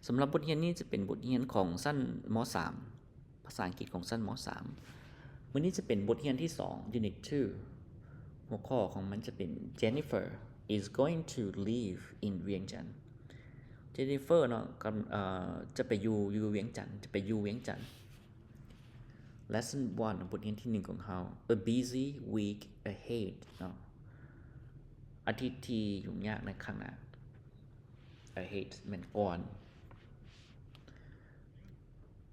สำหรับบทเรียนนี้จะเป็นบทเรียนของชั้นม.3 ภาษาอังกฤษของชั้นม.3 มื้อนี้จะเป็นบทเรียนที่2 Unit 2 หัวข้อของมันจะเป็น Jennifer is going to live in เวียงจันทน์ Jennifer เนาะจะไปอยู่เวียงจันทน์ Lesson 1 บทเรียนที่1ของเฮา A busy week ahead เนาะอาทิตย์ที่ยุ่งยากในข้างหน้า ahead แม่นก่อน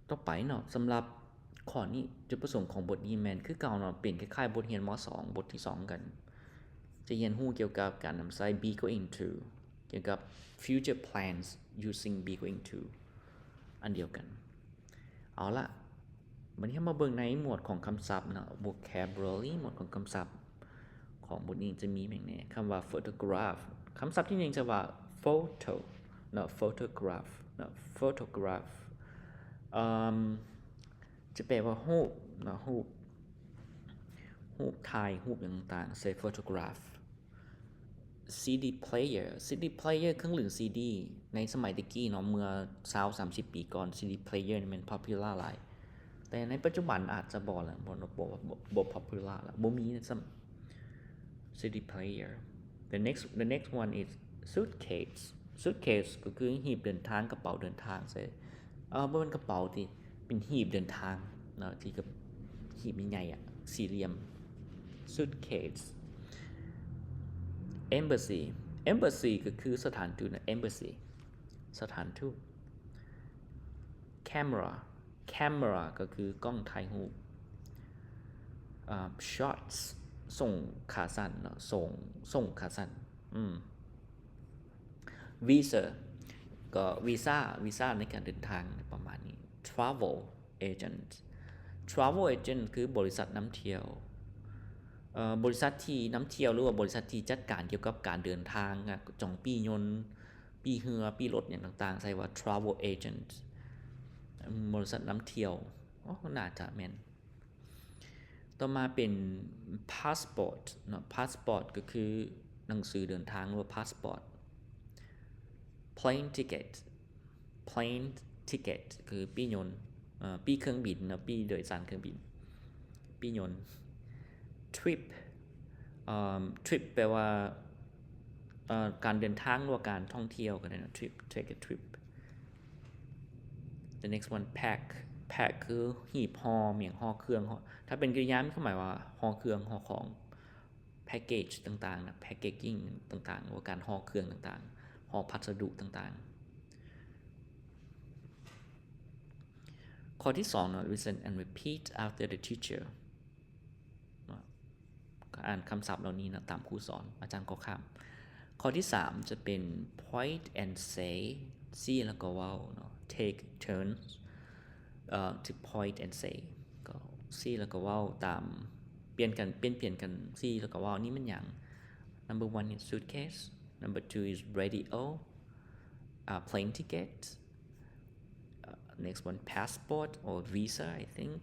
ต่อไปเนาะสำหรับข้อนี้จุดประสงค์ของบทนี้แม่นคือเก่าเนาะเป็นคล้ายๆบทเรียนม.2 บทที่2กันจะเรียนรู้เกี่ยวกับการนำใช้ be going to เกี่ยวกับ future plans using be going to อันเดียวกันเอาล่ะวันนี้มาเบิ่งในหมวดของคำศัพท์เนาะ vocabulary หมวดของคำศัพท์ของบทนี้จะมีแม่งแน่คำว่า photograph คำศัพท์ที่1จะว่า photo เนาะ photograph เนาะ photographจะแปลว่ารูปเนาะรูปถ่ายรูปต่างๆ say photograph CD player เครื่องลื่น CD ในสมัยตะกี้เนาะเมื่อ 20-30 ปีก่อน CD player นี่มัน popular หลายแต่ในปัจจุบันอาจจะบ่แล้วบ่ popular แล้วบ่มีซ้ำ CD player the next one is suitcase ก็คือหีบเดินทางกระเป๋าเดินทางใส่บ่เป็นกระเป๋าติเป็นหีบเดินทางเนาะที่กับหีบใหญ่ๆอ่ะสี่เหลี่ยม suitcase embassy ก็คือสถานทูตนะ embassy สถานทูต camera ก็คือกล้องถ่ายรูปshots ส่งขาสั้นเนาะส่งขาสั้นvisa ก็วีซ่าในการเดินทางประมาณนี้ travel agent คือบริษัทนำเที่ยวบริษัทที่นำเที่ยวหรือว่าบริษัทที่จัดการเกี่ยวกับการเดินทางจองปียนต์ปีเรือปีรถอย่างต่างๆใช้ว่า travel agent บริษัทนำเที่ยวน่าจะแม่นต่อมาเป็น passport เนาะ passport ก็คือหนังสือเดินทางหรือว่า passport plane ticket คือปียนต์ปีเครื่องบินเนาะปีโดยสารเครื่องบินปียนต์ trip แปลว่าการเดินทางหรือว่าการท่องเที่ยวก็ได้นะ trip take a trip the next one pack คือหีบห่อเมียงห่อเครื่องถ้าเป็นกริยามีความหมายว่าห่อเครื่องห่อของ package ต่างๆนะ packaging ต่างๆหรือว่าการห่อเครื่องต่างๆห่อพัสดุต่างๆข้อที่2เนาะ listen and repeat after the teacher อ่านคำศัพท์เหล่านี้นะตามครูสอนอาจารย์ก็ข้ามข้อที่3จะเป็น point and say see แล้วก็เว้าเนาะ take turns to point and say ก็ see แล้วก็เว้าตามเปลี่ยนกัน see แล้วก็เว้านี่มันหยัง number 1 is suitcase number 2 is radio plane ticket next one passport or visa I think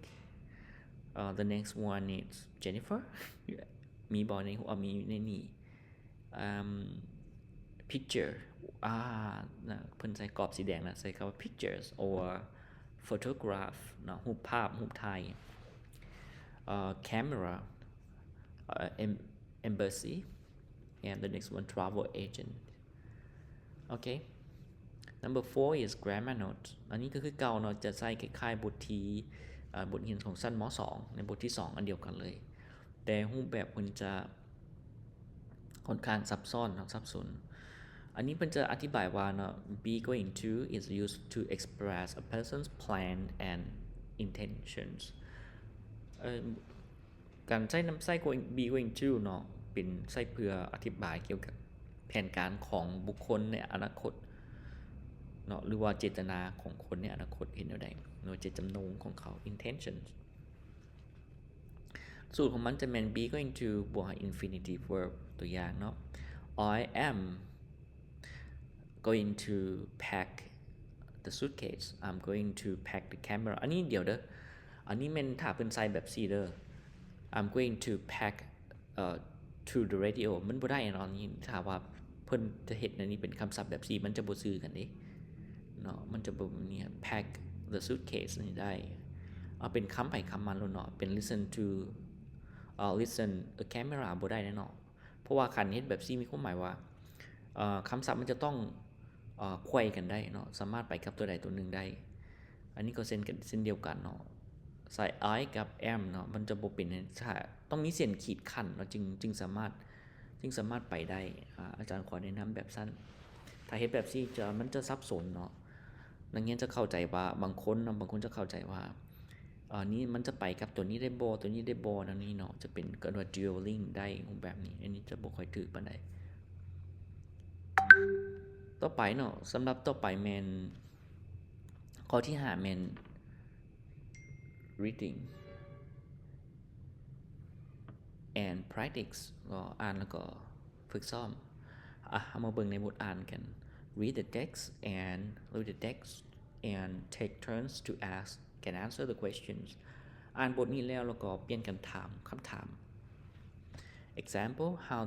the next one is Jennifer มีบ่ในมีในนี้picture เพิ่นใส่กรอบสีแดงนะใส่คำว่า pictures or photograph เนาะรูปภาพรูปถ่ายcamera embassy and the next one travel agent okay number 4 is grammar note อันนี้ก็คือเก่าเนาะจะใช้คล้ายๆบทที่บทเรียนของชั้นม.2 ในบทที่2อันเดียวกันเลยแต่รูปแบบเพิ่นจะค่อนข้างซับซ้อนซับซ้อนอันนี้เพิ่นจะอธิบายว่าเนาะ be going to is used to express a person's plan and intentions การใช้นำใช้ be going to เนาะเป็นใช้เพื่ออธิบายเกี่ยวกับแผนการของบุคคลในอนาคตเนาะหรือว่าเจตนาของคนในอนาคตเห็นแนวใดเนาะเจตจำนงของเขา intentions สูตรของมันจะแม่น be going to บวก infinitive verb ตัวอย่างเนาะ I am going to pack the suitcase I'm going to pack the camera อันนี้เดี๋ยวเด้ออันนี้แม่นถ้าเพิ่นใส่แบบ4เด้อ I'm going to pack to the radio มันบ่ได้อันนี้ถ้าว่าเพิ่นจะเฮ็ดอันนี้เป็นคำศัพท์แบบ4มันจะบ่ซื่อกันเด้ เนาะมันจะแบบนี้ pack the suitcase นี่ได้เป็นคำไปคำมันแล้วเนาะเป็น listen to listen a camera บ่ได้แน่เนาะเพราะว่าคันเฮ็ดแบบซี่มีความหมายว่าคำศัพท์มันจะต้องไขว้กันได้เนาะสามารถไปกับตัวใดตัวหนึ่งได้อันนี้ก็เส้นเดียวกันเนาะใส่ I กับ am เนาะมันจะบ่เป็นต้องมีเส้นขีดขั้นเนาะจึงสามารถไปได้อาจารย์ขอแนะนำแบบสั้นถ้าเฮ็ดแบบซี่มันจะสับสนเนาะนักเรียนจะเข้าใจว่าบางคนจะเข้าใจว่านี้มันจะไปกับตัวนี้ได้บ่ตัวนี้ได้บ่นั่นนี่เนาะจะเป็นเกิดว่า dueling ได้แบบนี้อันนี้จะบ่ค่อยถูกปานใดต่อไปเนาะสำหรับต่อไปแม่นข้อที่5แม่น reading and practice ก็อ่านแล้วก็ฝึกซ้อมเอามาเบิ่งในบทอ่านกัน read the text and take turns to ask can answer the questions อ่านบทนี้แล้วก็เปลี่ยนกันถามคำถาม example how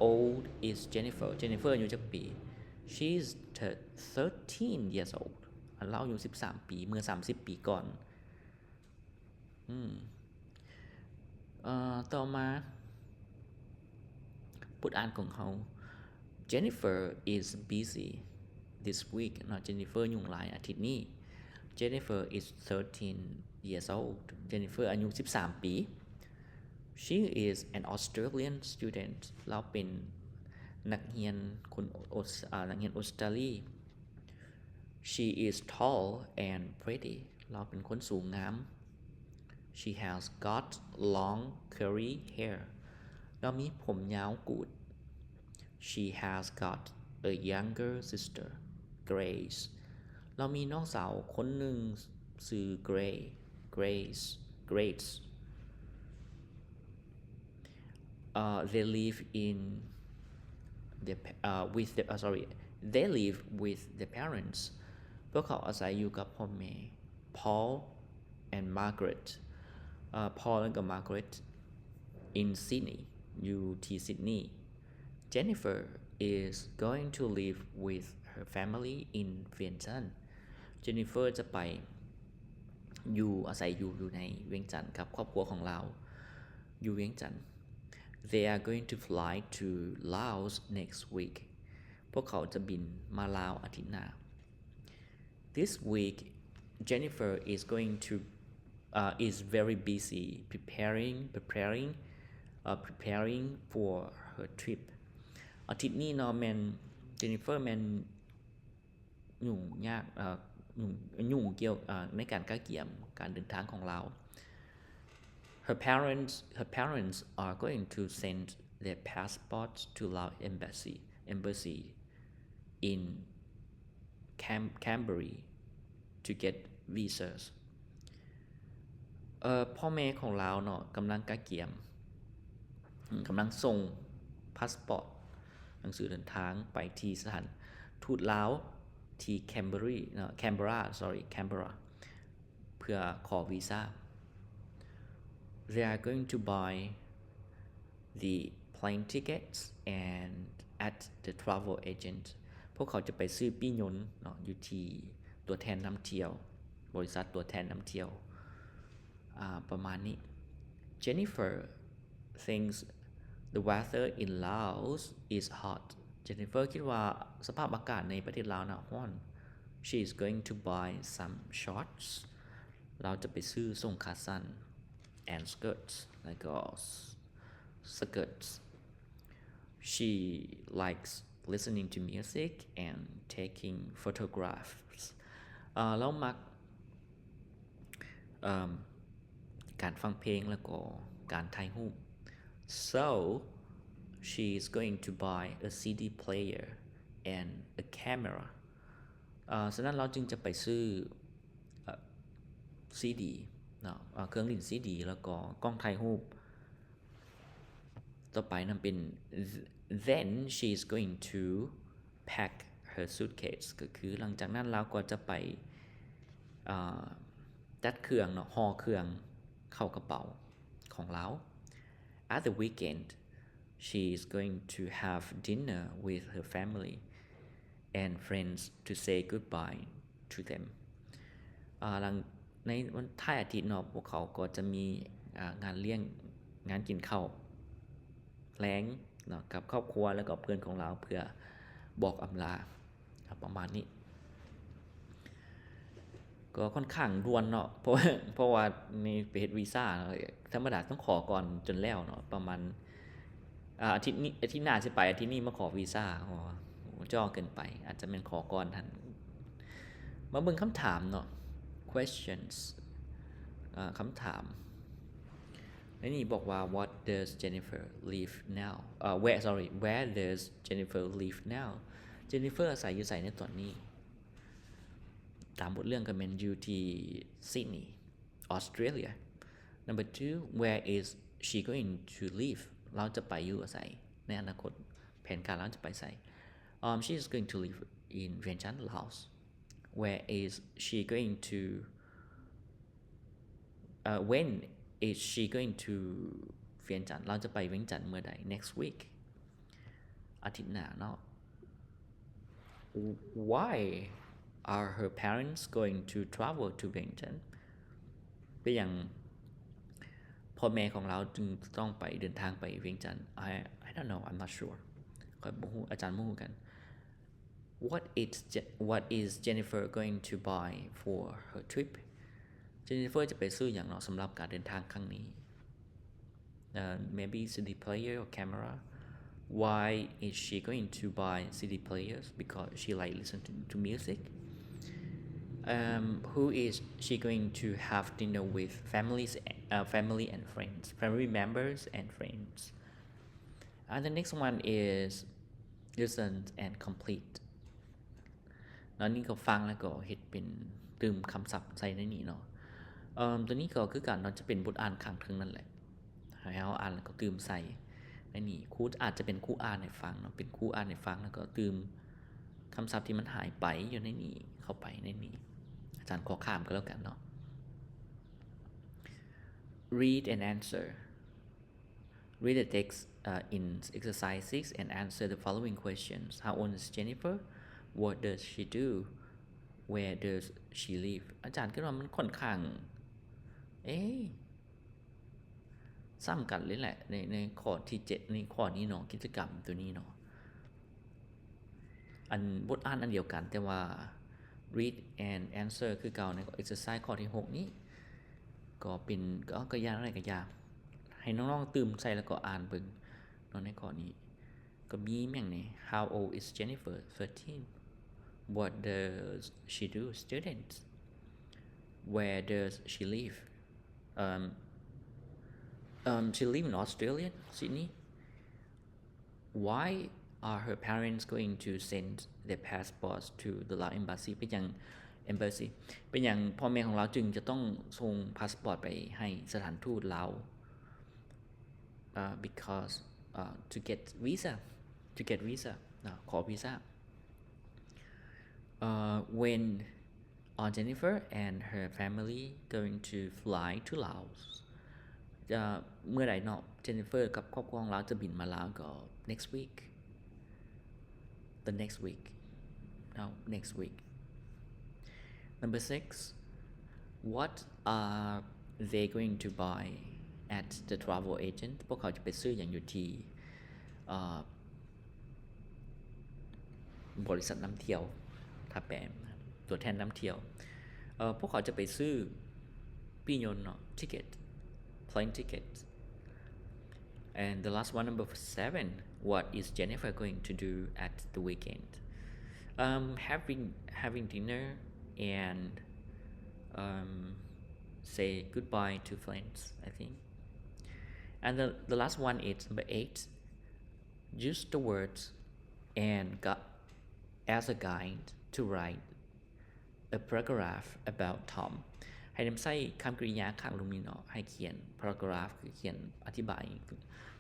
old is Jennifer อายุจักปี she's 13 years old เราอายุ13ปีเมื่อ30ปีก่อนต่อมาบทอ่านของเขา Jennifer is busy this week เนาะ Jennifer ยุ่งหลายอาทิตย์นี้ Jennifer is 13 years old Jennifer อายุ13ปี She is an Australian student เราเป็นนักเรียนคนออสเตรเลีย She is tall and pretty เราเป็นคนสูงงาม She has got long curly hair เรามีผมยาวกูด She has got a younger sister Grace เรามีน้องสาวคนหนึ่งชื่อ Grace they live with their parents พวกเขาอาศัยอยู่กับพ่อแม่ Paul and Margaret Paul และก็ Margaret in Sydney อยู่ที่ Sydney Jennifer is going to live with her family in Vientiane Jennifer จะไปอาศัยอยู่ในเวียงจันทน์กับครอบครัวของเราอยู่เวียงจันทน์ They are going to fly to Laos next week พวกเขาจะบินมาลาวอาทิตย์หน้า This week Jennifer is very busy preparing for her trip อาทิตย์นี้เนาะแม่น Jennifer แม่นยุ่งเกี่ยวในการเกี่ยมการเดินทางของเรา Her parents are going to send their passports to Laos embassy in Canberra to get visas พ่อแม่ของเราเนาะกำลังเกี่ยมกำลังส่งพาสปอร์ตหนังสือเดินทางไปที่สถานทูตลาวที่ Canberra เพื่อขอวีซ่า They are going to buy the plane tickets and at the travel agent พวกเขาจะไปซื้อปี้ยนต์เนาะอยู่ที่ตัวแทนนำเที่ยวบริษัทตัวแทนนำเที่ยวประมาณนี้ Jennifer thinks the weather in Laos is hot Jennifer คิดว่าสภาพอากาศในประเทศลาวน่ะร้อน She is going to buy some shorts เราจะไปซื้อทรงขาสั้น and skirts แล้วก็ skirts She likes listening to music and taking photographs แล้วมักการฟังเพลงแล้วก็การถ่ายรูป So she is going to buy a CD player and a camera ฉะนั้นเราจึงจะไปซื้อCD เนาะเครื่องเล่น CD แล้วก็กล้องถ่ายรูปต่อไปนั้นเป็น Then she is going to pack her suitcase ก็คือหลังจากนั้นเราก็จะไปจัดเครื่องเนาะห่อเครื่องเข้ากระเป๋าของเรา At the weekend she is going to have dinner with her family and friends to say goodbye to them หลังในวันท้ายอาทิตย์เนาะพวกเขาก็จะมีงานเลี้ยงงานกินข้าวแลงเนาะกับครอบครัวแล้วก็เพื่อนของเราเพื่อบอกอำลาประมาณนี้ก็ค่อนข้างด่วนเนาะเพราะว่าในไปเฮ็ดวีซ่าธรรมดาต้องขอก่อนจนแล้วเนาะประมาณอาทิตย์หน้าสิไปอาทิตย์นี้มาขอวีซ่าจ้อเกินไปอาจจะแม่นขอก่อนทันมาเบิ่งคำถามเนาะ questions คำถามในนี้บอกว่า what does Jennifer live now where does Jennifer live now Jennifer อาศัยอยู่ไสในตอนนี้ตามบทเรื่องก็แม่นอยู่ที่ Sydney Australia number 2 where is she going to live เราจะไปอยู่ไสในอนาคตแผนการเราจะไปไสshe is going to live in Vientiane Laos where is she going to when is she going to Vientiane เราจะไปเวียงจันทน์เมื่อใด next week อาทิตย์หน้าเนาะ why are her parents going to travel to Vientiane เป็นอย่างพ่อแม่ของเราจึงต้องไปเดินทางไปเวียงจันทน์ I don't know I'm not sure ก็บ่ฮู้อาจารย์บ่ฮู้กัน what is Jennifer going to buy for her trip Jennifer จะไปซื้ออย่างเนาะสำหรับการเดินทางครั้งนี้maybe CD player or camera why is she going to buy CD players because she like listen to music who is she going to have dinner with family and friends family members and friends and the next one is listen and complete แล้วนี่ก็ฟังแล้วก็เฮ็ดเป็นเติมคำศัพท์ใส่ในนี้เนาะตัวนี้ก็คือการจะเป็นบทอ่านข้างถึงนั่นแหละให้เฮาอ่านแล้วก็เติมใส่ในนี้ครูอาจจะเป็นครูอ่านให้ฟังเนาะเป็นครูอ่านให้ฟังแล้วก็เติมคำศัพท์ที่มันหายไปอยู่ในนี้เข้าไปในนี้อาจารย์ขอข้ามก็แล้วกันเนาะ read and answer read the text in exercise 6 and answer the following questions how old is Jennifer what does she do where does she live อาจารย์คิดว่ามันค่อนข้างซ้ำกันเลยแหละในข้อที่7ในข้อนี้เนาะกิจกรรมตัวนี้เนาะอันบทอ่านอันเดียวกันแต่ว่า read and answer คือเก่าใน exercise ข้อที่6นี้ก็เป็นก็ยากอะไรก็ยากให้น้องๆตื่มใส่แล้วก็อ่านเบิ่งเนาะในข้อนี้ก็มีแม่งนี่ how old is Jennifer 13 what does she do students where does she live she live in Australia Sydney why are her parents going to send their passports to the Lao embassy เป็นอย่าง embassy เป็นอย่างพ่อแม่ของเราจึงจะต้องส่งพาสปอร์ตไปให้สถานทูตลาวbecause to get visa ขอวีซ่าwhen are Jennifer and her family going to fly to Laos เมื่อใดเนาะ Jennifer กับครอบครัวของเราจะบินมาลาวก็ next week the next week number 6 what are they going to buy at the travel agent พวกเขาจะไปซื้ออย่างอยู่ที่บริษัทนำเที่ยวถ้าแปลตัวแทนนำเที่ยวพวกเขาจะไปซื้อปี่ยนต์เนาะ ticket plane ticket and the last one number 7 what is Jennifer going to do at the weekend having dinner and say goodbye to friends I think and the last one is number 8 use the words and as a guide to write a paragraph about Tom ให้นำใส่คำกริยาข้างลงนี้เนาะให้เขียน paragraph คือเขียนอธิบาย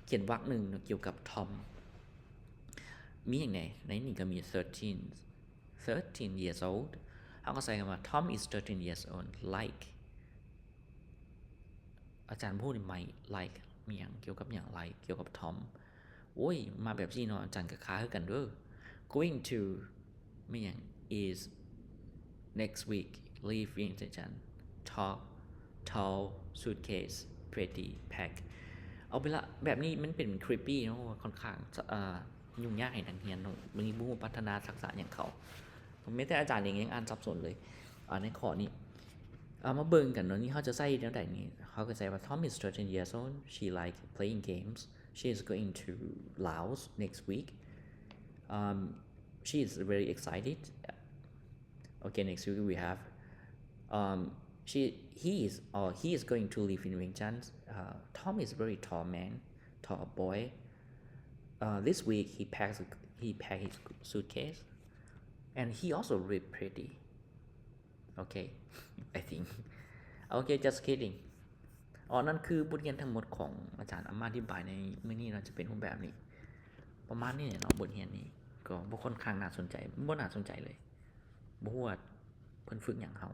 เขียนวรรคนึงเกี่ยวกับ Tom มีอย่างไหนในนี้ก็มี13 years old เขาก็ใส่คำว่า Tom is 13 years old like อาจารย์พูดไม่ like มีอย่างเกี่ยวกับอย่าง like เกี่ยวกับ Tom โอ้ยมาแบบนี้เนาะอาจารย์ก็ค้าคือกันเด้อ going to ไม่หยัง is next week leave in อาจารย์ talk tall suitcase pretty pack เอาไปละแบบนี้มันเป็น creepy เนาะค่อนข้างยุ่งยากให้นักเรียนเนาะมันบ่พัฒนาทักษะหยังเขาแม้แต่อาจารย์เองยังอ่านสับสนเลยในข้อนี้มาเบิ่งกันเนาะนี่เฮาจะใช้แนวใดนี่เฮาก็ใช้ว่า Tom is 13 years old she like playing games she is going to Laos next week she is very excited okay next week we have he is going to live in Vientiane Tom is a very tall man tall boy this week he packed his suitcase and he also very pretty okay I think okay just kidding นั่นคือบทเรียนทั้งหมดของอาจารย์อธิบายในมื้อนี้เราจะเป็นรูปแบบนี้ประมาณนี้เนาะบทเรียนนี้ก็บ่ค่อนข้างน่าสนใจบ่น่าสนใจเลยบ่ฮู้ว่าเพิ่นฝึกหยังเฮา